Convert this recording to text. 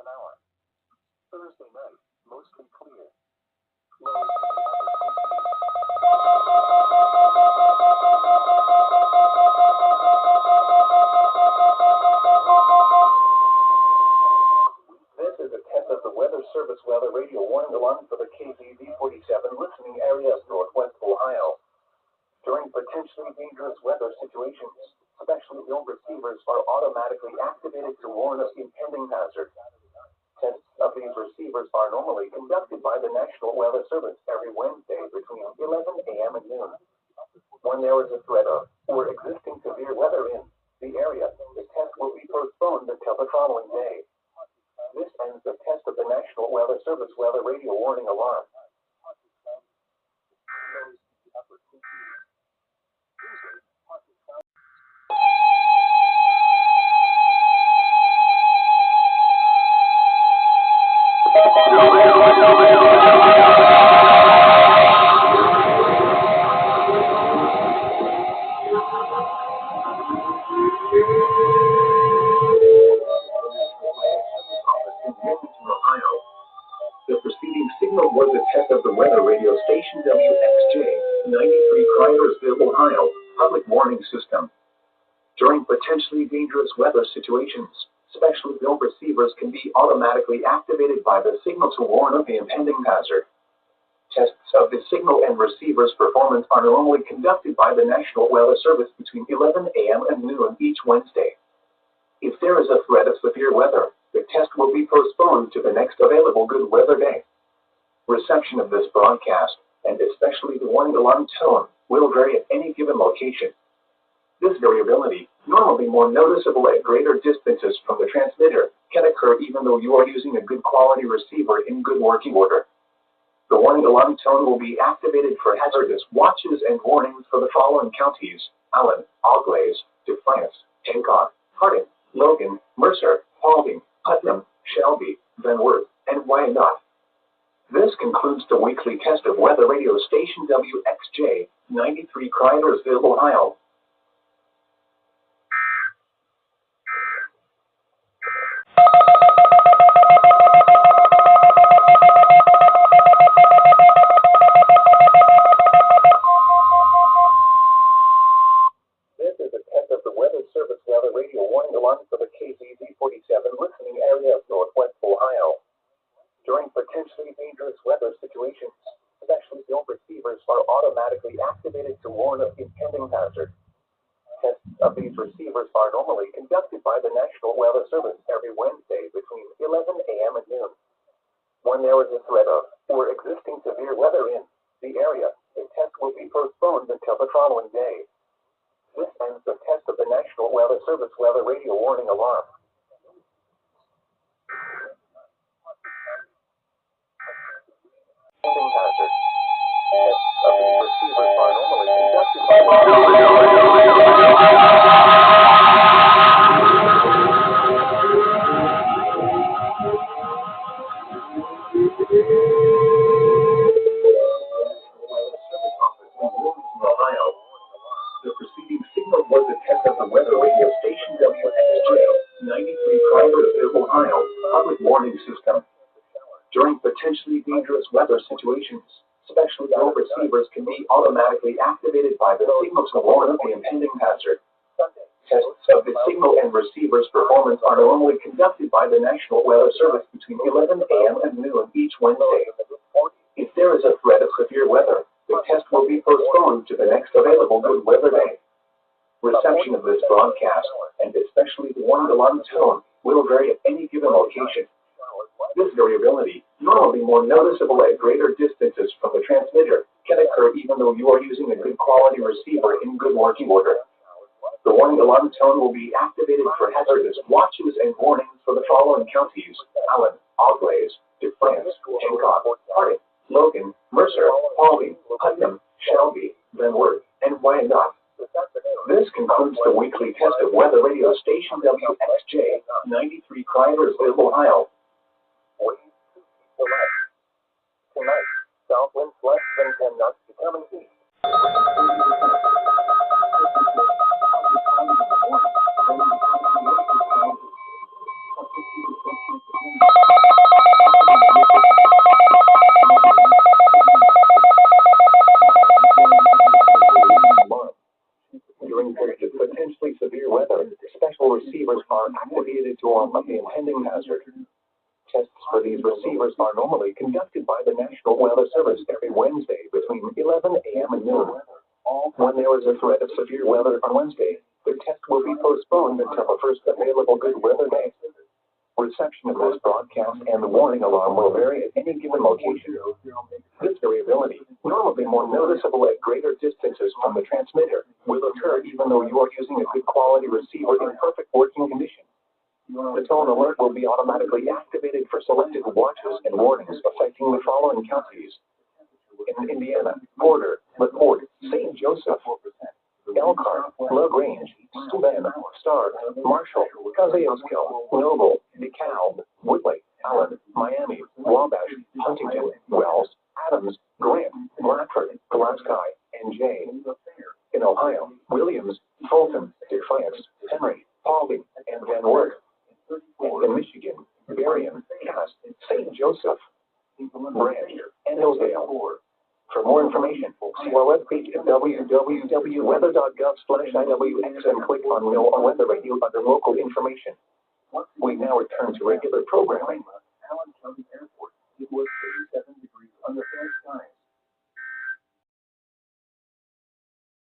an hour. Thursday night, mostly clear. Lows in the This is a test of the Weather Service weather radio warning alarm for the KZZ-47 listening area of northwest Ohio. During potentially dangerous weather situations, specially ill receivers are automatically activated to warn of impending hazard. Tests of these receivers are normally conducted by the National Weather Service every Wednesday between 11 a.m. and noon. When there is a threat of or existing severe weather in the area, the test will be postponed until the following day. This ends the test of the National Weather Service weather radio warning alarm. The preceding signal was a test of the weather radio station WXJ 93 Cryersville, Ohio, public warning system. During potentially dangerous weather situations, specially built receivers can be automatically activated by the signal to warn of the impending hazard. Tests of the signal and receiver's performance are normally conducted by the National Weather Service between 11 a.m. and noon each Wednesday. If there is a threat of severe weather, the test will be postponed to the next available good weather day. Reception of this broadcast, and especially the warning alarm tone, will vary at any given location. This variability, normally more noticeable at greater distances from the transmitter, can occur even though you are using a good quality receiver in good working order. The warning alarm tone will be activated for hazardous watches and warnings for the following counties: Allen, Auglaize, DeFrance, Hancock, Hardin, Logan, Mercer, Paulding, Putnam, Shelby, Van Wert, and Wyandotte. This concludes the weekly test of weather radio station WXJ 93 Cryersville, Ohio. This is a test of the Weather Service weather radio warning alarm for the KZZ-47 listening area of northwest Ohio. During potentially dangerous weather situations, specially built receivers are automatically activated to warn of impending hazard. Tests of these receivers are normally conducted by the National Weather Service every Wednesday between 11 a.m. and noon. When there is a threat of or existing severe weather in the area, the test will be postponed until the following day. This ends the test of the National Weather Service weather radio warning alarm. Impending hazard. Tests of these receivers are normally conducted by Ohio. The preceding signal was a test of the weather radio station WXJ 93 Cryersville, Ohio, public warning system. During potentially dangerous weather situations, specially built receivers can be automatically activated by the signal to warn of the impending hazard. Tests of the signal and receiver's performance are normally conducted by the National Weather Service between 11 a.m. and noon each Wednesday. If there is a threat of severe weather, the test will be postponed to the next available good weather day. Reception of this broadcast, and especially the warning alarm tone, will vary at any given location. This variability, normally more noticeable at greater distances from the transmitter, can occur even though you are using a good quality receiver in good working order. The warning alarm tone will be activated for hazardous watches and warnings for the following counties: Allen, Auglaize, DeFrance, Hancock, Hardin, Logan, Mercer, Paulding, Putnam, Shelby, Van Wert, and Wyandotte. This concludes the weekly test of weather radio station WXJ 93 Cryersville, Ohio. Tonight, south winds less than 10 knots becoming east. of the impending hazard. Tests for these receivers are normally conducted by the National Weather Service every Wednesday between 11 a.m. and noon. When there is a threat of severe weather on Wednesday, the test will be postponed until the first available good weather day. Reception of this broadcast and the warning alarm will vary at any given location. This variability, normally more noticeable at greater distances from the transmitter, will occur even though you are using a good quality receiver in perfect working condition. The tone alert will be automatically activated for selected watches and warnings affecting the following counties: in Indiana, Porter, LaPorte, St. Joseph, Elkhart, LaGrange, Steuben, Stark, Marshall, Kosciuszko, Noble, DeKalb, Woodlake, Allen, Miami, Wabash, Huntington, Wells, Adams, Grant, Bradford, Pulaski, and Jay. In Ohio, Williams, Fulton, Defiance, Henry, Paulding, and Van Wert. And in Michigan, Berrien, Cass, St. Joseph, Branch, and Hillsdale. For more information, see our webpage at www.weather.gov/IWX and click on Know Our Weather Radio under local information. We now return to regular programming.